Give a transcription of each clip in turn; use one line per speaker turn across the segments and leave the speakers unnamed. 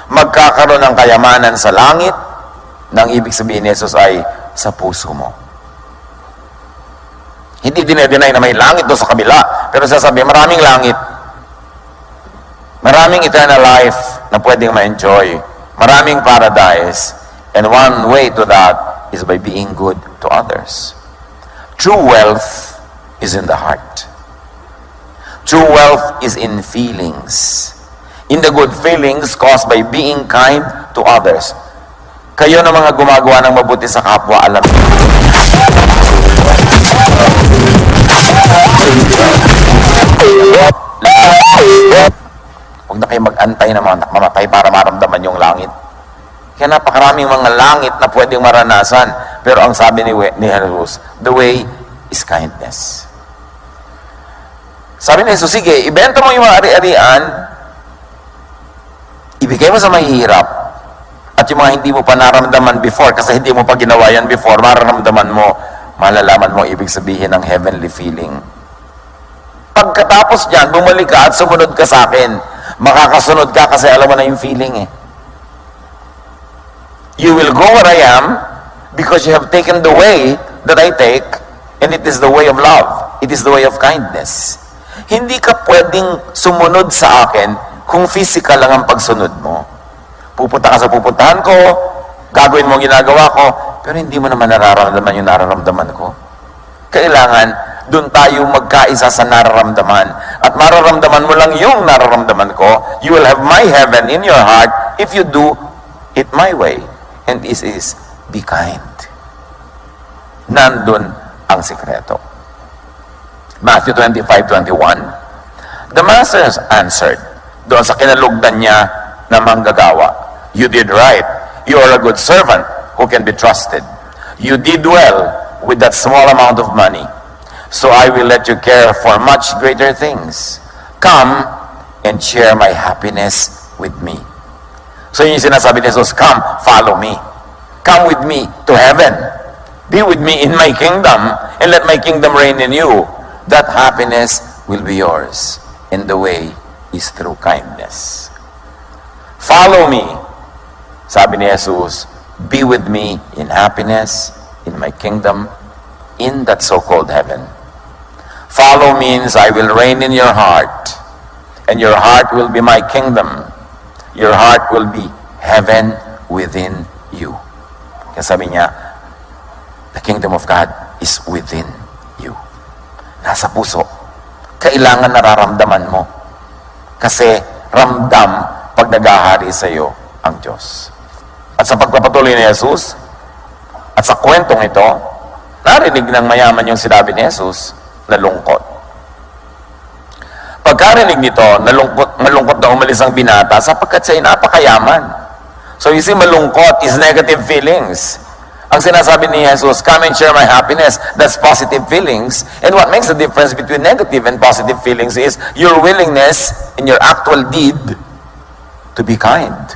magkakaroon ng kayamanan sa langit, nang ibig sabihin ni Jesus ay sa puso mo. Hindi dinedeny na may langit doon sa kabila, pero sasabi, maraming langit. Maraming eternal life na pwedeng ma-enjoy. Maraming paradise. And one way to that is by being good to others. True wealth is in the heart. True wealth is in feelings. In the good feelings caused by being kind to others. Kayo na mga gumagawa ng mabuti sa kapwa, alam niyo. Huwag na kayo mag-antay na mamatay para maramdaman yung langit. Kaya napakaraming mga langit na pwedeng maranasan. Pero ang sabi ni Jesus, the way is kindness. Sabi ni Jesus, sige, ibenta mo yung mga ari-arian, ibigay mo sa mahihirap, at yung mga hindi mo pa naramdaman before, kasi hindi mo pa ginawa yan before, mararamdaman mo, malalaman mo ibig sabihin ng heavenly feeling. Pagkatapos niyan, bumalik ka at sumunod ka sa akin. Makakasunod ka kasi alam mo na yung feeling eh. You will go where I am because you have taken the way that I take, and it is the way of love. It is the way of kindness. Hindi ka pwedeng sumunod sa akin kung physical lang ang pagsunod mo. Pupunta ka sa pupuntahan ko, gagawin mo ang ginagawa ko, pero hindi mo naman nararamdaman yung nararamdaman ko. Kailangan, doon tayo magkaisa sa nararamdaman. At mararamdaman mo lang yung nararamdaman ko. You will have my heaven in your heart if you do it my way. And this is, be kind. Nandun ang sikreto. Matthew 25:21. The master answered, doon sa kinalugdan niya na manggagawa, you did right. You are a good servant who can be trusted. You did well with that small amount of money. So I will let you care for much greater things. Come and share my happiness with me. So yun yung sinasabi ni Jesus, come, follow me. Come with me to heaven. Be with me in my kingdom and let my kingdom reign in you. That happiness will be yours. And the way is through kindness. Follow me. Sabi ni Jesus, be with me in happiness, in my kingdom, in that so-called heaven. Follow means I will reign in your heart, and your heart will be my kingdom. Your heart will be heaven within you. Kaya sabi niya, the kingdom of God is within you. Nasa puso. Kailangan nararamdaman mo. Kasi ramdam pag naghahari sa iyo ang Diyos. At sa pagpapatuloy ni Jesus, at sa kwentong ito, narinig ng mayaman yung sinabi ni Jesus, nalungkot. Pagkarinig nito, malungkot na umalis ang binata sapagkat siya'y napakayaman. So you see, malungkot is negative feelings. Ang sinasabi ni Jesus, come and share my happiness, that's positive feelings. And what makes the difference between negative and positive feelings is your willingness in your actual deed to be kind.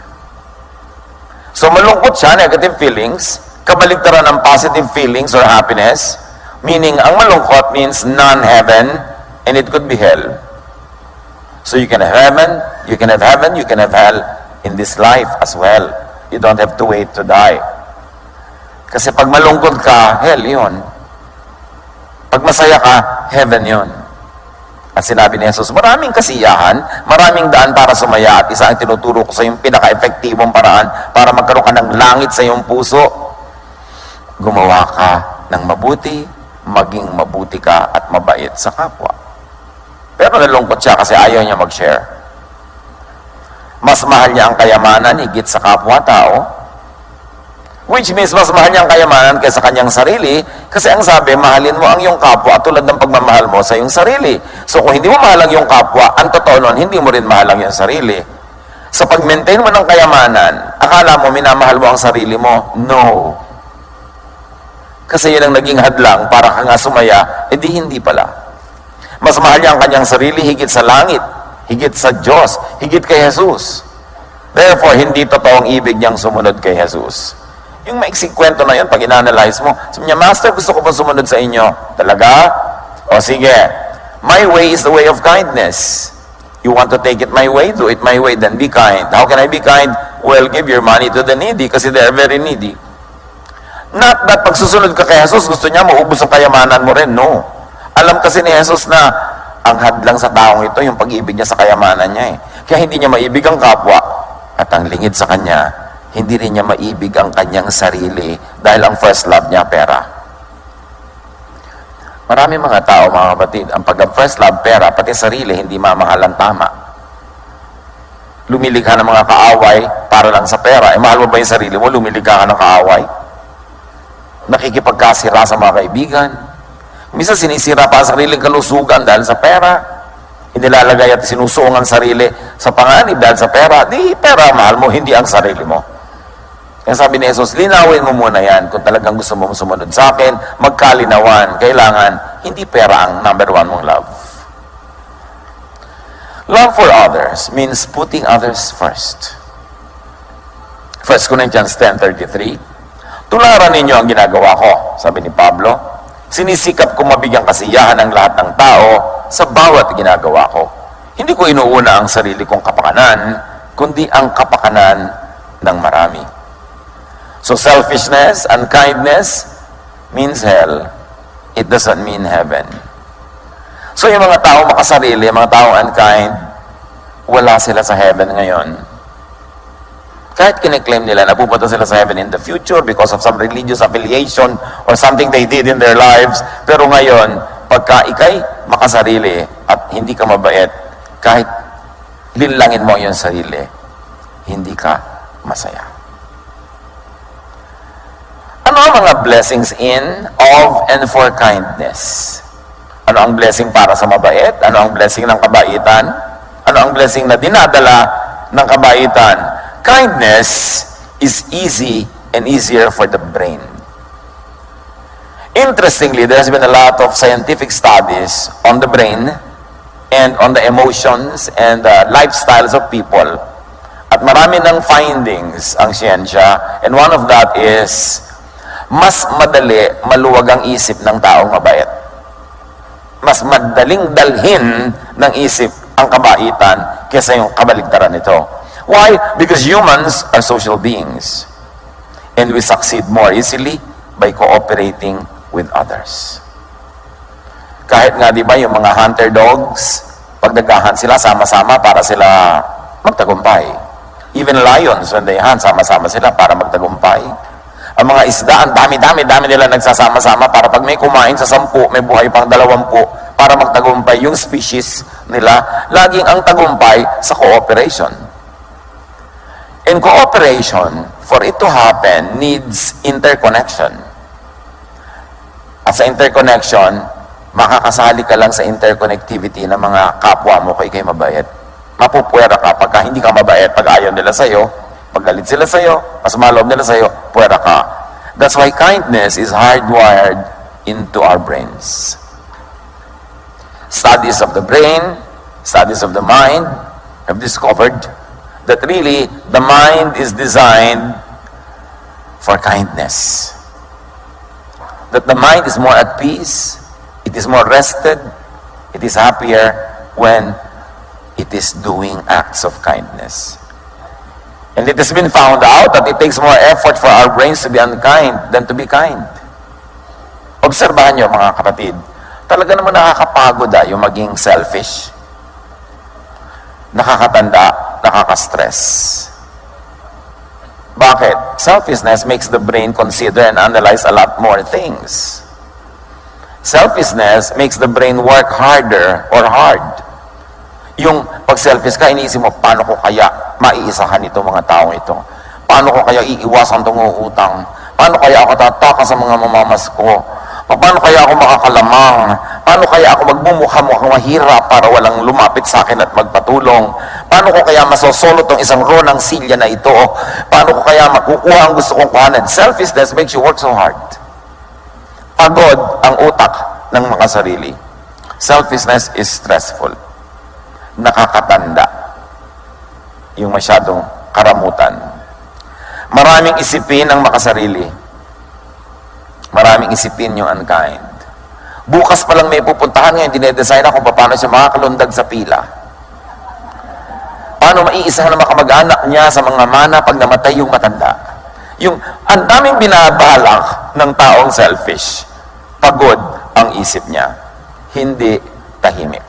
So malungkot siya, negative feelings, kabaligtaran ng positive feelings or happiness, meaning ang malungkot means non-heaven, and it could be hell. So you can have heaven, you can have heaven, you can have hell in this life as well. You don't have to wait to die. Kasi pag malungkot ka, hell yun. Pag masaya ka, heaven yun. At sinabi ni Jesus, maraming kasiyahan, maraming daan para sumaya, at isa ang tinuturo ko sa yung pinaka-epektibong paraan para magkaroon ka ng langit sa iyong puso. Gumawa ka ng mabuti, maging mabuti ka at mabait sa kapwa. Pero nalungkot siya kasi ayaw niya mag-share. Mas mahal niya ang kayamanan higit sa kapwa-tao, which means mas mahal niya ang kayamanan kaysa kanyang sarili, kasi ang sabi, mahalin mo ang iyong kapwa tulad ng pagmamahal mo sa iyong sarili. So kung hindi mo mahal ang iyong kapwa, ang totoo nun, hindi mo rin mahal ang iyong sarili. Sa pag-maintain mo ng kayamanan, akala mo minamahal mo ang sarili mo? No. Kasi yun ang naging hadlang para ka nga sumaya, edi hindi pala. Mas mahal niya ang kanyang sarili higit sa langit, higit sa Diyos, higit kay Jesus. Therefore, hindi totoong ibig niyang sumunod kay Jesus. Yung maiksing kwento na yun, pag in-analyze mo, sabi niya, Master, gusto ko ba sumunod sa inyo? Talaga? O sige, my way is the way of kindness. You want to take it my way? Do it my way, then be kind. How can I be kind? well, give your money to the needy kasi they are very needy. Not that pag susunod ka kay Jesus, gusto niya maubos ang kayamanan mo rin. No. Alam kasi ni Jesus na ang hadlang sa taong ito, yung pag-ibig niya sa kayamanan niya eh. Kaya hindi niya maibig ang kapwa at ang lingid sa kanya, hindi rin niya maibig ang kanyang sarili dahil ang first love niya, pera. Marami mga tao, mga kapatid, ang pag-first love, pera, pati sarili, hindi mamahalan tama. Lumilikha ng mga kaaway para lang sa pera. Mahal mo ba yung sarili mo? Lumilikha ka ng kaaway? Nakikipagkasira sa mga kaibigan. Minsan sinisira pa ang sariling kalusugan dahil sa pera. Inilalagay at sinusuong ang sarili sa panganib dahil sa pera. Di pera mahal mo, hindi ang sarili mo. Kaya sabi ni Jesus, linawin mo muna yan. Kung talagang gusto mo sumunod sa akin, magkalinawan. Kailangan, hindi pera ang number one mong love. Love for others means putting others first. 1 Corinthians 10:33, tularan ninyo ang ginagawa ko, sabi ni Pablo. Sinisikap kong mabigyang kasiyahan ang lahat ng tao sa bawat ginagawa ko. Hindi ko inuuna ang sarili kong kapakanan, kundi ang kapakanan ng marami. So selfishness and kindness means hell. It doesn't mean heaven. So yung mga tao makasarili, mga tao unkind, wala sila sa heaven ngayon. Kahit kiniklaim nila na pupunta sila sa heaven in the future because of some religious affiliation or something they did in their lives. Pero ngayon, pagka ikay makasarili at hindi ka mabait, kahit linlangin mo yung sarili, hindi ka masaya. Ano ang mga blessings in, of, and for kindness? Ano ang blessing para sa mabait? Ano ang blessing ng kabaitan? Ano ang blessing na dinadala ng kabaitan? Kindness is easy and easier for the brain. Interestingly, there's been a lot of scientific studies on the brain and on the emotions and the lifestyles of people. At marami ng findings ang siyensya, and one of that is mas madali maluwag ang isip ng taong mabait. Mas madaling dalhin ng isip ang kabaitan kaysa yung kabaligtaran nito. Why? Because humans are social beings. And we succeed more easily by cooperating with others. Kahit nga, di ba, yung mga hunter dogs, pag naghahunt sila, sama-sama para sila magtagumpay. Even lions, when they hunt, sama-sama sila para magtagumpay. Ang mga isda, ang dami nila nagsasama-sama para pag may kumain sa 10, may buhay pang 20 para magtagumpay yung species nila. Laging ang tagumpay sa cooperation. And cooperation, for it to happen, needs interconnection. At sa interconnection, makakasali ka lang sa interconnectivity ng mga kapwa mo kay mabait. Mapupuwera ka pagka hindi ka mabait, pag ayaw nila sa'yo, pag galit sila sa'yo, mas maloob nila sa'yo, puwera ka. That's why kindness is hardwired into our brains. Studies of the brain, studies of the mind have discovered that really the mind is designed for kindness. That the mind is more at peace, it is more rested, it is happier when it is doing acts of kindness. And it has been found out that it takes more effort for our brains to be unkind than to be kind. Obserbahan nyo mga kapatid, talaga naman nakakapagod yung maging selfish. Nakakatanda, nakaka-stress. Bakit? Selfishness makes the brain consider and analyze a lot more things. Selfishness makes the brain work harder or hard. Yung pag selfish ka, iniisip mo, paano ko kaya maiisahan itong mga taong ito? Paano ko kaya iiwasan itong utang? Paano kaya ako tataka sa mga mamamas ko? Paano kaya ako makakalamang? Paano kaya ako magmumukha-mukhang mahirap para walang lumapit sa akin at magpatulong? Paano ko kaya masosolot tong isang row ng silya na ito? Paano ko kaya makukuha ang gusto kong kuhanan? Selfishness makes you work so hard. Pagod ang utak ng mga sarili. Selfishness is stressful. Nakakatanda. Yung masyadong karamutan. Maraming isipin ang makasarili. Maraming isipin yung unkind. Bukas pa lang may pupuntahan ngayon, dinedesign ako paano siya makakalundag sa pila. paano maiisahan ng mga kamag-anak niya sa mga mana pag namatay yung matanda. Yung ang daming binabalak ng taong selfish. Pagod ang isip niya. Hindi tahimik.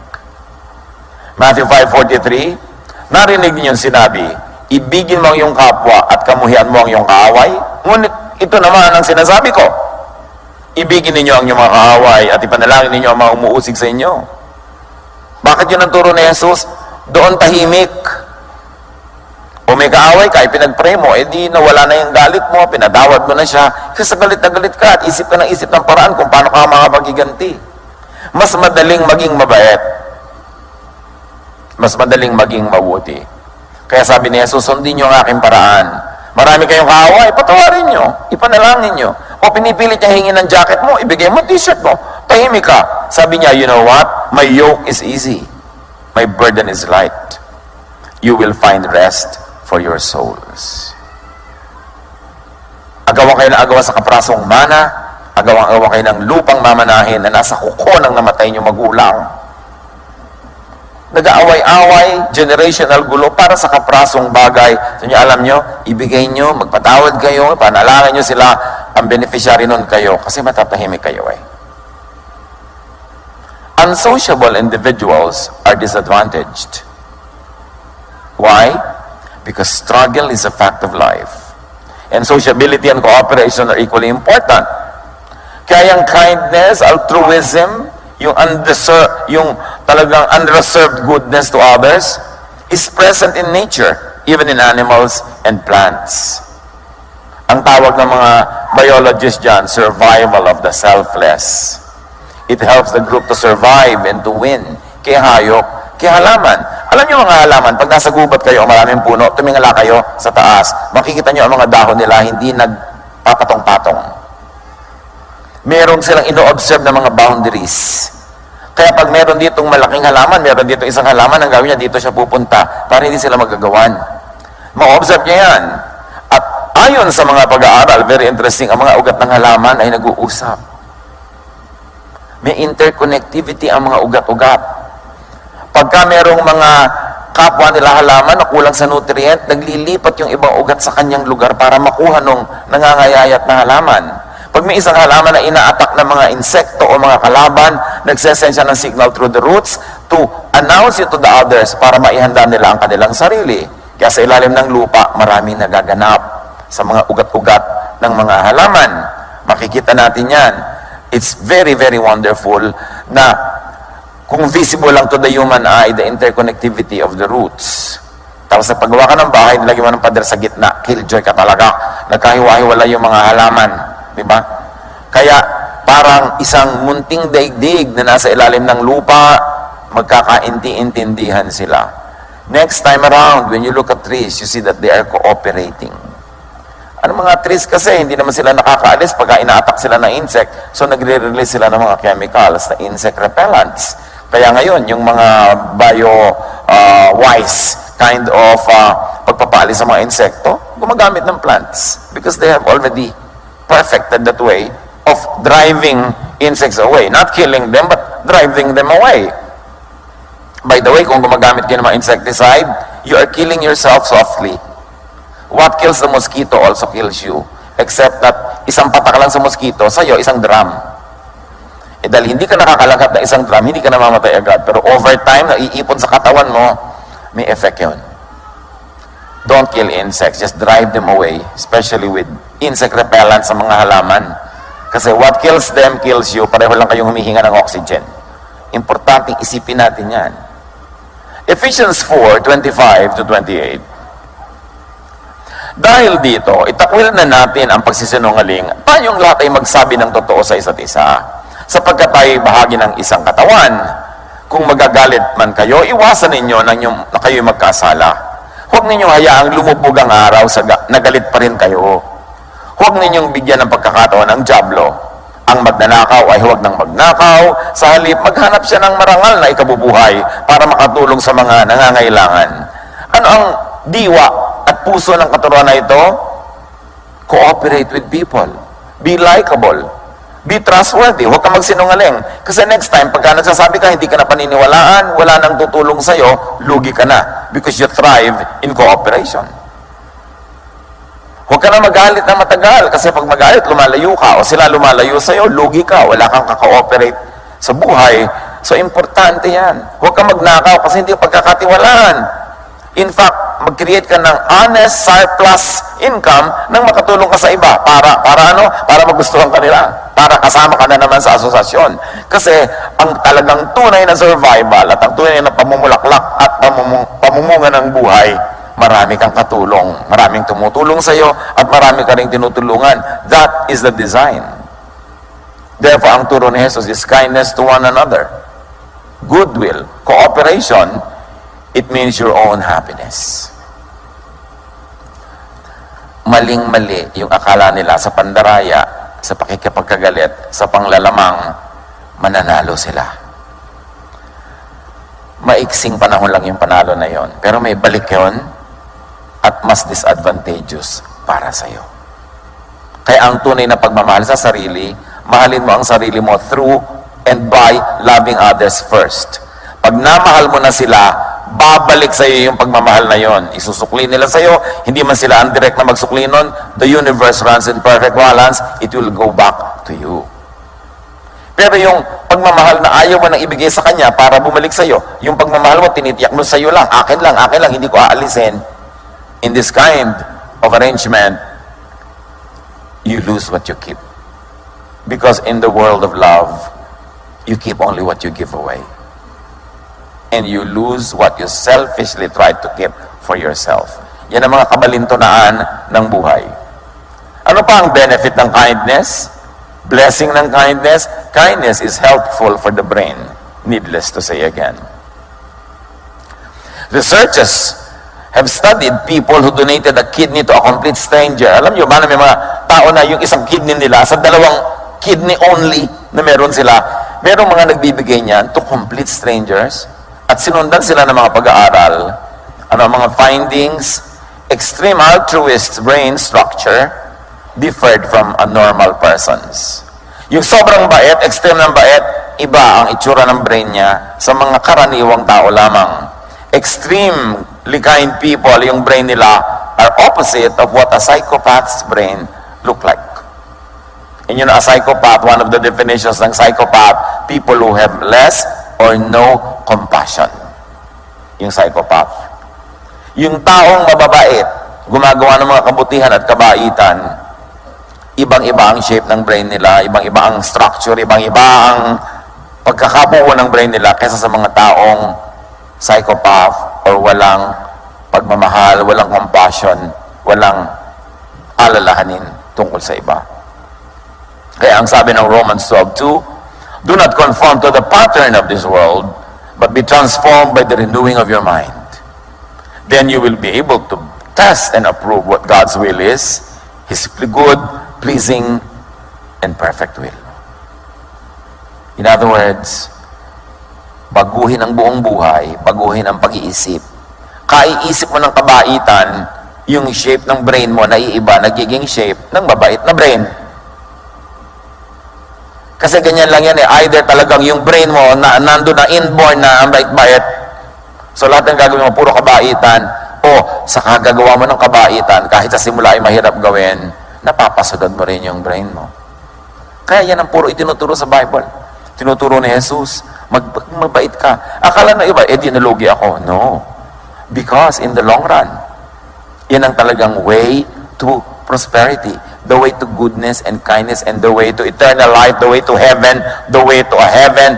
Matthew 5:43, narinig niyo yung sinabi, ibigin mo ang iyong kapwa at kamuhian mo ang iyong kaaway. Ngunit ito naman ang sinasabi ko, ibigin ninyo ang iyong mga kaaway at ipanalangin ninyo ang mga umuusig sa inyo. Bakit yun ang turo ni Jesus? Doon tahimik. O may kaaway ka, pinag-pray mo, di nawala na yung galit mo, pinadawad mo na siya. Kasi galit na galit ka at isip ka ng isip ng paraan kung paano ka makapaghiganti. Mas madaling maging mabait. Mas madaling maging mabuti. Kaya sabi ni Jesus, sundin nyo ang aking paraan. Marami kayong kaaway, patawarin nyo, ipanalangin nyo. O pinipilit niya hingin ng jacket mo, ibigay mo t-shirt mo, tahimik ka. Sabi niya, you know what? My yoke is easy. My burden is light. You will find rest for your souls. Agawan kayo ng agawan sa kaprasong mana, agawan kayo ng lupang mamanahin na nasa kuko ng namatay nyo magulang. Nag-aaway-away, generational gulo para sa kaprasong bagay. So nyo, alam nyo, ibigay nyo, magpatawad kayo, panalangin nyo sila, ang beneficiary nun kayo, kasi matatahimik kayo eh. Unsociable individuals are disadvantaged. Why? Because struggle is a fact of life. And sociability and cooperation are equally important. Kaya yung kindness, altruism, yung talagang unreserved goodness to others is present in nature, even in animals and plants. Ang tawag ng mga biologists dyan, survival of the selfless. It helps the group to survive and to win. Kaya hayop, kaya halaman. Alam niyo mga halaman, pag nasa gubat kayo o maraming puno, tumingala kayo sa taas, makikita niyo ang mga dahon nila hindi nagpapatong-patong. Meron silang ino-observe na mga boundaries. Kaya pag meron ditong malaking halaman, meron ditong isang halaman, ang gawin niya, dito siya pupunta para hindi sila magagawan. Ma-observe niya yan. At ayon sa mga pag-aaral, very interesting, ang mga ugat ng halaman ay nag-uusap. May interconnectivity ang mga ugat-ugat. Pagka merong mga kapwa nila halaman na kulang sa nutrient, naglilipat yung ibang ugat sa kanyang lugar para makuha nung nangangayayat na halaman. Pag may isang halaman na ina-attack ng mga insekto o mga kalaban, nagsesend siya ng signal through the roots to announce it to the others para maihanda nila ang kanilang sarili. Kaya sa ilalim ng lupa, maraming nagaganap sa mga ugat-ugat ng mga halaman. Makikita natin yan. It's very, very wonderful na kung visible lang to the human eye, the interconnectivity of the roots. Tapos sa paggawa ka ng bahay, nilagyan mo ng pader sa gitna, killjoy ka talaga. Nagkahiwa-hiwala yung mga halaman. Diba? Kaya parang isang munting daigdig na nasa ilalim ng lupa, magkakainti-intindihan sila. Next time around, when you look at trees, you see that they are cooperating. Ano mga trees kasi, hindi naman sila nakakaalis pagka ina-attack sila ng insect, so nagre-release sila ng mga chemicals na insect repellents. Kaya ngayon, yung mga bio-wise kind of pagpapaalis sa mga insekto, gumagamit ng plants because they have already perfected that way of driving insects away. Not killing them, but driving them away. By the way, kung gumagamit kayo ng mga insecticide, you are killing yourself softly. What kills the mosquito also kills you. Except that isang patak lang sa mosquito, sa'yo, isang drum. Dahil hindi ka nakakalangkap ng isang drum, hindi ka namamatay agad. Pero over time, naiipon sa katawan mo, may effect yun. Don't kill insects. Just drive them away. Especially with insect repellent sa mga halaman. Kasi what kills them, kills you. Pareho lang kayong humihinga ng oxygen. Importanteng isipin natin yan. Ephesians 4:25-28. Dahil dito, itakwil na natin ang pagsisinungaling. Tayong lahat ay magsabi ng totoo sa isa't isa. Sapagkat tayo bahagi ng isang katawan. Kung magagalit man kayo, iwasan ninyo na kayo'y magkasala. Huwag ninyong hayaang lumubog ang araw na galit pa rin kayo. Huwag ninyong bigyan ng pagkakataon ng dyablo. Ang magnanakaw ay huwag nang magnakaw. Sa halip, maghanap siya ng marangal na ikabubuhay para makatulong sa mga nangangailangan. Ano ang diwa at puso ng katuruan na ito? Cooperate with people. Be likable. Be trustworthy. Huwag kang magsinungaling. Kasi next time, pagka nagsasabi ka, hindi ka na paniniwalaan, wala nang tutulong sa'yo, lugi ka na. Because you thrive in cooperation. Huwag ka na magalit na matagal. Kasi pag magalit, lumalayo ka. O sila lumalayo sa'yo, lugi ka. Wala kang kaka-ooperate sa buhay. So, importante yan. Huwag kang magnakaw kasi hindi pagkakatiwalaan. In fact, mag-create ka ng honest surplus income nang makatulong ka sa iba. Para ano? Para magustuhan ka nila. Para kasama ka na naman sa asosasyon. Kasi ang talagang tunay na survival at ang tunay na pamumulaklak at pamumunga ng buhay, marami kang katulong. Maraming tumutulong sa iyo at marami ka ring tinutulungan. That is the design. Therefore, ang turo ni Jesus is kindness to one another. Goodwill, cooperation, it means your own happiness. Maling-mali yung akala nila sa pandaraya, sa pakikipagkagalit, sa panglalamang, mananalo sila. Maiksing panahon lang yung panalo na yon, pero may balik yon at mas disadvantageous para sa'yo. Kaya ang tunay na pagmamahal sa sarili, mahalin mo ang sarili mo through and by loving others first. Pag namahal mo na sila, babalik sa iyo yung pagmamahal na yon. Isusukli nila sa iyo, hindi man sila ang direct na magsukli nun. The universe runs in perfect balance, it will go back to you. Pero yung pagmamahal na ayaw mo nang ibigay sa kanya para bumalik sa iyo, yung pagmamahal mo tinitiyak mo sa iyo lang, akin lang, hindi ko aalisin. In this kind of arrangement, you lose what you keep. Because in the world of love, you keep only what you give away. And you lose what you selfishly try to keep for yourself. Yan ang mga kabalintunaan ng buhay. Ano pa ang benefit ng kindness? Blessing ng kindness? Kindness is helpful for the brain. Needless to say again. Researchers have studied people who donated a kidney to a complete stranger. Alam nyo ba na may mga tao na yung isang kidney nila, sa dalawang kidney only na meron sila, merong mga nagbibigay niyan to complete strangers. At sinundan sila ng mga pag-aaral. Ano ang mga findings? Extreme altruist's brain structure differed from a normal person's. Yung sobrang bait, extreme ng bait, iba ang itsura ng brain niya sa mga karaniwang tao lamang. Extremely kind people, yung brain nila are opposite of what a psychopath's brain look like. And yun, a psychopath, one of the definitions ng psychopath, people who have less or no compassion. Yung psychopath. Yung taong mababait, gumagawa ng mga kabutihan at kabaitan, ibang-iba ang shape ng brain nila, ibang-iba ang structure, ibang-iba ang pagkakabuo ng brain nila kaysa sa mga taong psychopath or walang pagmamahal, walang compassion, walang alalahanin tungkol sa iba. Kaya ang sabi ng Romans 12:2, do not conform to the pattern of this world, but be transformed by the renewing of your mind. Then you will be able to test and approve what God's will is, His good, pleasing, and perfect will. In other words, baguhin ang buong buhay, baguhin ang pag-iisip. Kaiisip mo ng kabaitan, yung shape ng brain mo naiiba, nagiging shape ng mabait na brain. Kasi ganyan lang yan eh. Either talagang yung brain mo na nandun na inborn na ang bait-bait. So lahat ng gagawin mo, puro kabaitan. O sa kagagawa mo ng kabaitan, kahit sa simula ay mahirap gawin, napapasagad mo rin yung brain mo. Kaya yan ang puro itinuturo sa Bible. Tinuturo ni Jesus, magbait ka. Akala na iba, dinulugi ako. No. Because in the long run, yan ang talagang way to prosperity. The way to goodness and kindness, and the way to eternal life, the way to heaven, the way to a heaven,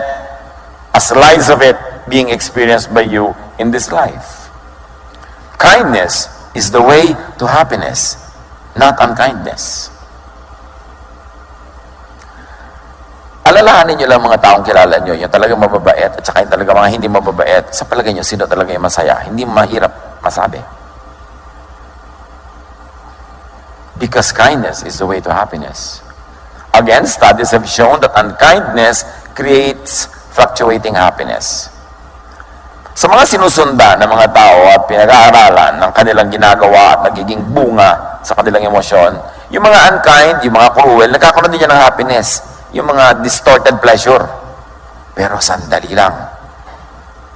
a slice of it being experienced by you in this life. Kindness is the way to happiness, not unkindness. Alalahanin nyo lang mga taong kilala nyo, yung talagang mababait, at saka yung talagang mga hindi mababait, sa palagay nyo, sino talaga yung masaya? Hindi mahirap masabi. Because kindness is the way to happiness. Again, studies have shown that unkindness creates fluctuating happiness. Sa mga sinusundan ng mga tao at pinag-aaralan ng kanilang ginagawa at nagiging bunga sa kanilang emosyon, yung mga unkind, yung mga cruel, nagkakaroon din yan ng happiness. yung mga distorted pleasure. Pero sandali lang.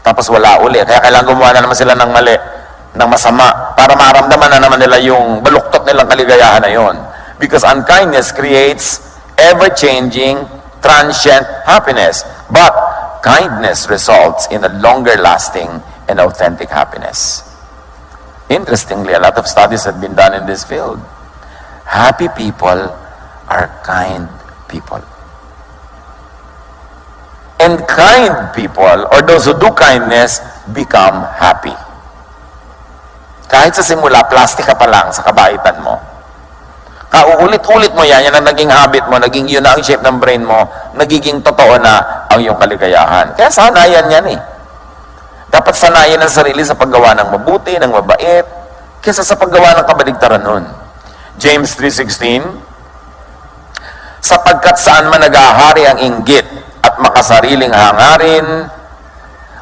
Tapos wala uli. Kaya kailangan gumawa na naman sila ng mali, ng masama, para maramdaman na naman nila yung baluktot nilang kaligayahan na yon. Because unkindness creates ever-changing, transient happiness. But kindness results in a longer-lasting and authentic happiness. Interestingly, a lot of studies have been done in this field. Happy people are kind people. And kind people, or those who do kindness, become happy. Kahit sa simula, plastic ka pa lang sa kabaitan mo. Kauulit-ulit mo yan ang naging habit mo, naging yun na ang shape ng brain mo, nagiging totoo na ang iyong kaligayahan. Kaya sanayan yan eh. Dapat sanayan ang sarili sa paggawa ng mabuti, ng mabait, kaysa sa paggawa ng kabaligtaran nun. James 3:16, sapagkat saan man nagahari ang inggit at makasariling hangarin,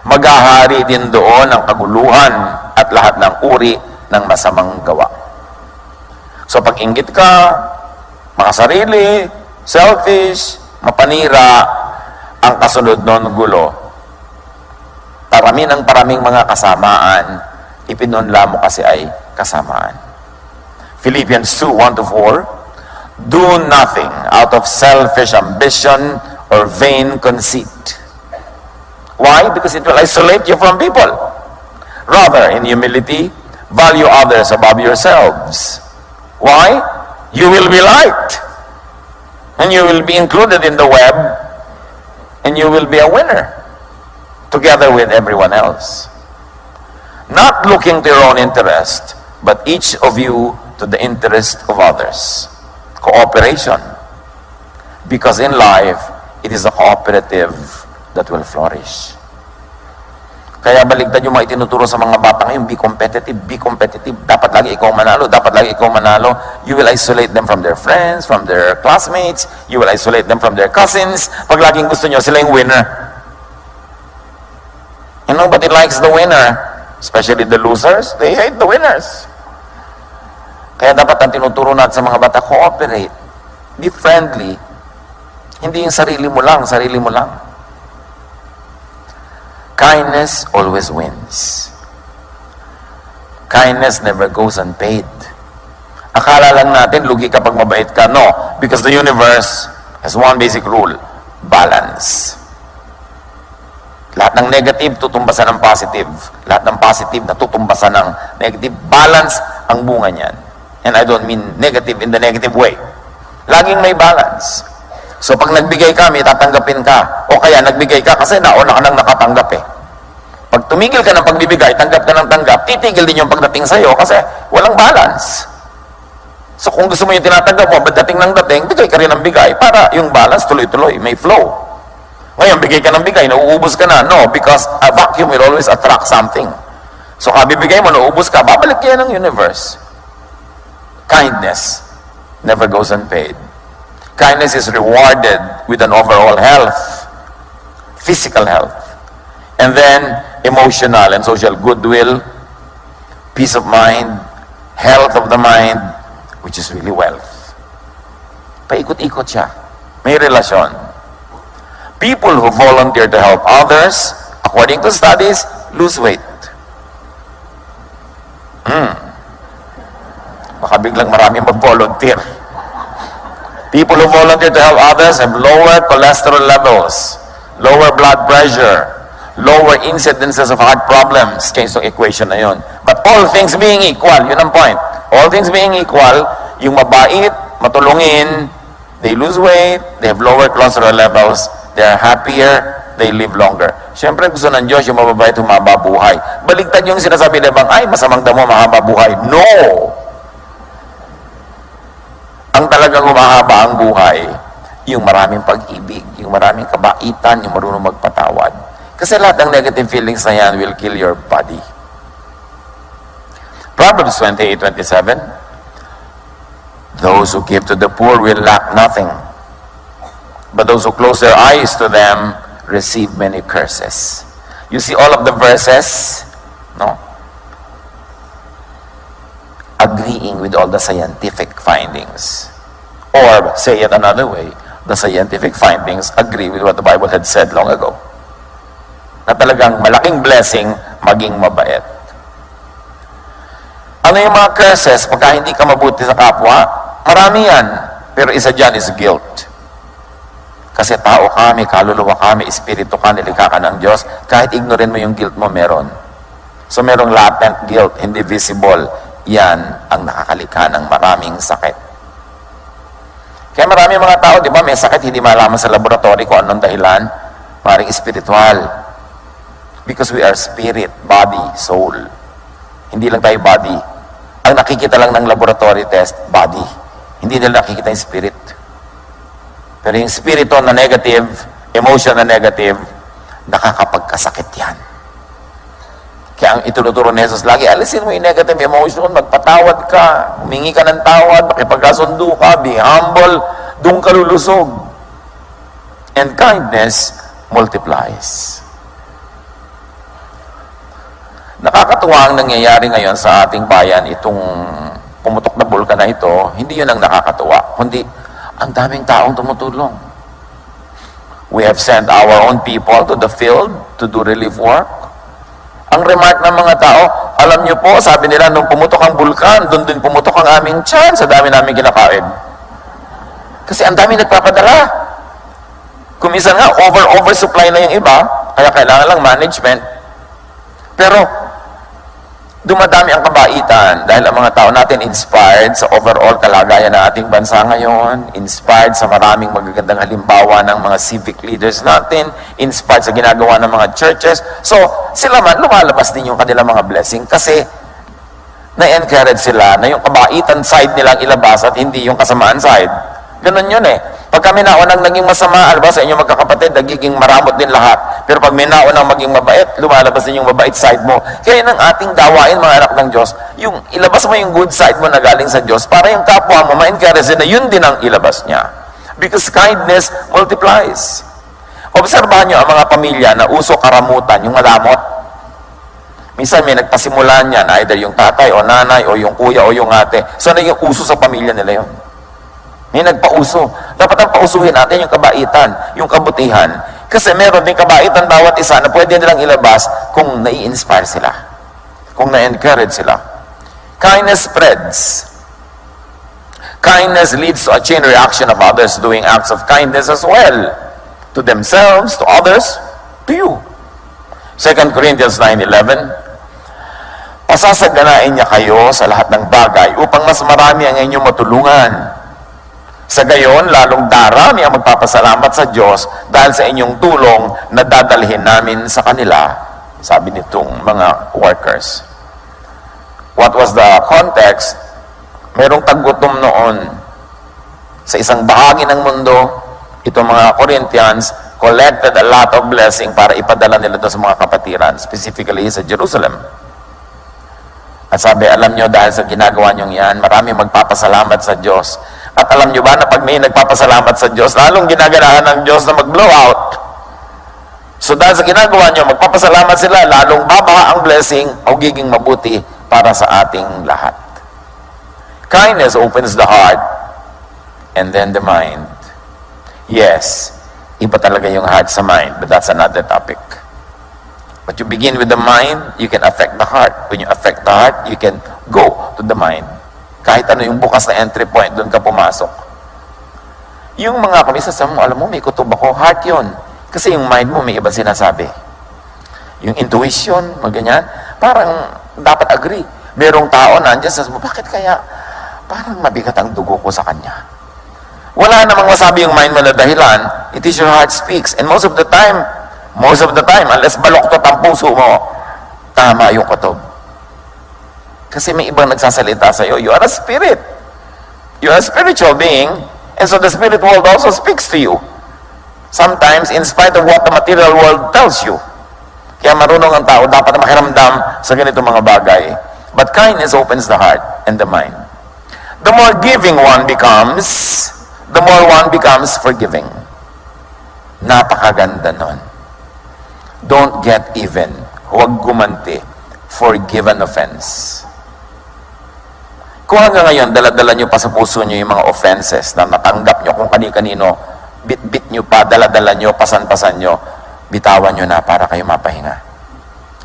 maghahari din doon ang kaguluhan at lahat ng uri ng masamang gawa. So pag inggit ka, makasarili, selfish, mapanira, ang kasunod nun gulo. Parami ng paraming mga kasamaan, ipinunla mo kasi ay kasamaan. Philippians 2:1-4, do nothing out of selfish ambition or vain conceit. Why? Because it will isolate you from people. Rather, in humility, value others above yourselves. Why? You will be liked. And you will be included in the web. And you will be a winner. Together with everyone else. Not looking to your own interest, but each of you to the interest of others. Cooperation. Because in life, it is a cooperative that will flourish. Kaya baligtad yung mga itinuturo sa mga bata ngayon, be competitive, be competitive. Dapat lagi ikaw manalo, dapat lagi ikaw manalo. You will isolate them from their friends, from their classmates. You will isolate them from their cousins. Pag laging gusto nyo, sila yung winner. And nobody likes the winner. Especially the losers, they hate the winners. Kaya dapat ang tinuturo natin sa mga bata, cooperate. Be friendly. Hindi yung sarili mo lang. Kindness always wins. Kindness never goes unpaid. Akala lang natin, lugi kapag mabait ka. No, because the universe has one basic rule, balance. Lahat ng negative, tutumbasan ng positive. Lahat ng positive, natutumbasan ng negative. Balance ang bunga niyan. And I don't mean negative in the negative way. Laging may balance. So pag nagbigay ka, may tatanggapin ka. O kaya nagbigay ka kasi nauna ka nang nakatanggap eh. Pag tumigil ka ng pagbibigay, tanggap ka ng tanggap, titigil din yung pagdating sa'yo kasi walang balance. So kung gusto mo yung tinatanggap mo, dating ng dating, bigay ka rin ng bigay para yung balance tuloy-tuloy, may flow. Ngayon, bigay ka ng bigay, nauubos ka na. No, because a vacuum will always attract something. So kabibigay mo, nauubos ka, babalik yan ng universe. Kindness never goes unpaid. Kindness is rewarded with an overall health, physical health, and then emotional and social goodwill, peace of mind, health of the mind, which is really wealth. Paikot-ikot siya. May relasyon. People who volunteer to help others, according to studies, lose weight. Baka biglang maraming mag-volunteer. People who volunteer to help others have lower cholesterol levels, lower blood pressure, lower incidences of heart problems. Kaya yung equation na yun. But all things being equal, yun ang point. All things being equal, yung mabait, matulungin, they lose weight, they have lower cholesterol levels, they are happier, they live longer. Siyempre gusto ng Diyos yung mababait, humaba buhay. Baligtad yung sinasabi na bang, ay, masamang damo, mahaba buhay. No! Ang talagang humahaba ang buhay, yung maraming pag-ibig, yung maraming kabaitan, yung marunong magpatawad. Kasi lahat ng negative feelings na yan will kill your body. Proverbs 28:27, those who give to the poor will lack nothing, but those who close their eyes to them receive many curses. You see all of the verses, no? Agreeing with all the scientific findings. Or, say it another way, the scientific findings agree with what the Bible had said long ago. Na talagang malaking blessing maging mabait. Ano yung mga curses pagka hindi ka mabuti sa kapwa? Marami yan. Pero isa dyan is guilt. Kasi tao ka, may kaluluwa ka, may espiritu ka, nilikha ka ng Diyos. Kahit ignorin mo yung guilt mo, meron. So merong latent guilt, hindi visible. Yan ang nakakalikha ng maraming sakit. Kaya marami mga tao, di ba, may sakit, hindi malaman sa laboratory kung anong dahilan. Maring espiritual. Because we are spirit, body, soul. Hindi lang tayo body. Ang nakikita lang ng laboratory test, body. Hindi nila nakikita yung spirit. Pero yung spirito na negative, emotion na negative, nakakapagkasakit yan. Kaya ang itinuturo ni Jesus lagi, alisin mo yung negative emotion, magpatawad ka, humingi ka ng tawad, makipagkasundo ka, be humble, doon ka lulusog. And kindness multiplies. Nakakatuwa ang nangyayari ngayon sa ating bayan, itong pumutok na bulkan na ito, hindi yun ang nakakatuwa, kundi ang daming taong tumutulong. We have sent our own people to the field to do relief work. Ang remark ng mga tao, alam niyo po, sabi nila, nung pumutok ang bulkan, doon din pumutok ang aming tiyan, sa dami namin kinakain. Kasi ang dami nagpapadala. Kuminsan nga, oversupply na yung iba, kaya kailangan lang management. Pero, dumadami ang kabaitan dahil ang mga tao natin inspired sa overall kalagayan ng ating bansa ngayon, inspired sa maraming magagandang halimbawa ng mga civic leaders natin, inspired sa ginagawa ng mga churches. So, sila man, lumalabas din yung kanilang mga blessing kasi na-encourage sila na yung kabaitan side nilang ilabas at hindi yung kasamaan side. Ganun yun eh. Pag kami naunang naging masama, alba sa inyong magkakapatid, nagiging maramot din lahat. Pero pag may naunang maging mabait, lumalabas din yung mabait side mo. Kaya ng ating gawain, mga anak ng Diyos, yung ilabas mo yung good side mo na galing sa Diyos para yung kapwa mo ma-encourage na yun din ang ilabas niya. Because kindness multiplies. Obserbahan nyo ang mga pamilya na uso karamutan, yung malamot. Minsan may nagpasimulan yan, either yung tatay o nanay o yung kuya o yung ate. So na yung uso sa pamilya nila yun. May nagpauso. Dapat ang pausuhin natin yung kabaitan, yung kabutihan. Kasi meron din kabaitan bawat isa na pwede nilang ilabas kung nai-inspire sila. Kung na-encourage sila. Kindness spreads. Kindness leads to a chain reaction of others doing acts of kindness as well. To themselves, to others, to you. 2 Corinthians 9:11. Pasasaganain niya kayo sa lahat ng bagay upang mas marami ang inyong matulungan. Sa gayon, lalong darami ang magpapasalamat sa Diyos dahil sa inyong tulong na dadalhin namin sa kanila, sabi nitong mga workers. What was the context? Merong taggutom noon sa isang bahagi ng mundo. Itong mga Corinthians collected a lot of blessing para ipadala nila doon sa mga kapatiran, specifically sa Jerusalem. At sabi, alam nyo, dahil sa ginagawa nyo yan, marami magpapasalamat sa Diyos. At alam nyo ba na pag may nagpapasalamat sa Diyos, lalong ginaganahan ng Diyos na mag-blow out. So dahil sa ginagawa nyo, magpapasalamat sila, lalong babaha ang blessing, magiging mabuti para sa ating lahat. Kindness opens the heart and then the mind. Yes, iba talaga yung heart sa mind, but that's another topic. But you begin with the mind, you can affect the heart. When you affect the heart, you can go to the mind. Kahit ano yung bukas na entry point, doon ka pumasok. Yung mga kamisa mo, alam mo, may kutob ako, heart yun. Kasi yung mind mo, may iba sinasabi. Yung intuition, ganyan, parang dapat agree. Merong tao na andyan sa mo, bakit kaya parang mabigat ang dugo ko sa kanya? Wala namang masabi yung mind mo na dahilan. It is your heart speaks. And most of the time, unless baloktot ang puso mo, tama yung kutob. Kasi may ibang nagsasalita sa iyo. You are a spirit. You are a spiritual being. And so the spirit world also speaks to you. Sometimes, in spite of what the material world tells you. Kaya marunong ang tao, dapat makiramdam sa ganito mga bagay. But kindness opens the heart and the mind. The more giving one becomes, the more one becomes forgiving. Napakaganda nun. Don't get even. Huwag gumanti. Forgive an offense. Kung hanggang ngayon, dala-dala nyo pa sa puso nyo yung mga offenses na natanggap nyo kung kani-kanino, bit-bit nyo pa, dala-dala nyo, pasan-pasan nyo, bitawan nyo na para kayo mapahinga.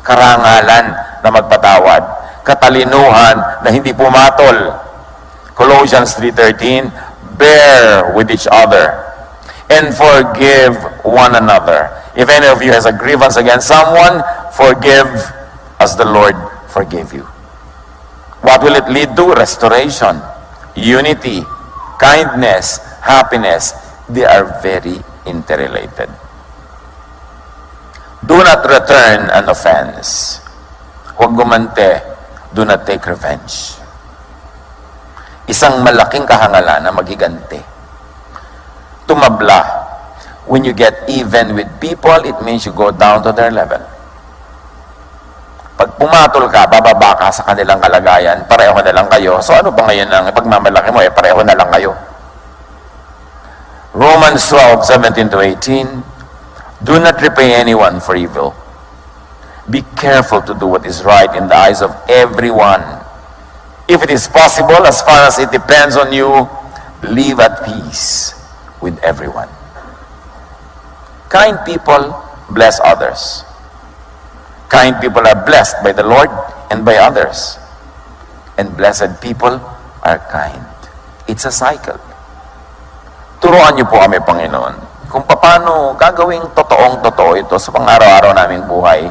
Karangalan na magpatawad. Katalinuhan na hindi pumatol. Colossians 3:13, bear with each other and forgive one another. If any of you has a grievance against someone, forgive as the Lord forgave you. What will it lead to? Restoration, unity, kindness, happiness. They are very interrelated. Do not return an offense. Huwag gumante. Do not take revenge. Isang malaking kahangalan na magiganti. Tumabla. When you get even with people, it means you go down to their level. Pag pumatol ka, bababa ka sa kanilang kalagayan, pareho na lang kayo. So ano ba ngayon ang pagmamalaki mo? Pareho na lang kayo. Romans 12:17-18, do not repay anyone for evil. Be careful to do what is right in the eyes of everyone. If it is possible, as far as it depends on you, live at peace with everyone. Kind people bless others. Kind people are blessed by the Lord and by others. And blessed people are kind. It's a cycle. Turuan niyo po kami, Panginoon, kung paano gagawing totoong-totoo ito sa pang-araw-araw naming buhay.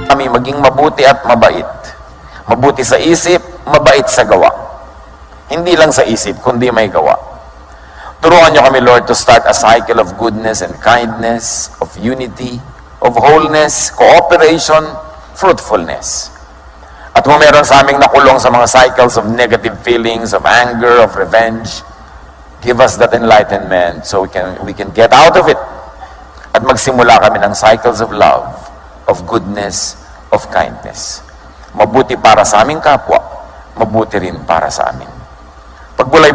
Kami maging mabuti at mabait. Mabuti sa isip, mabait sa gawa. Hindi lang sa isip, kundi may gawa. Turuan niyo kami, Lord, to start a cycle of goodness and kindness, of unity, of wholeness, cooperation, fruitfulness. At kung meron sa aming nakulong sa mga cycles of negative feelings, of anger, of revenge, give us that enlightenment so we can get out of it. At magsimula kami ng cycles of love, of goodness, of kindness. Mabuti para sa aming kapwa, mabuti rin para sa amin.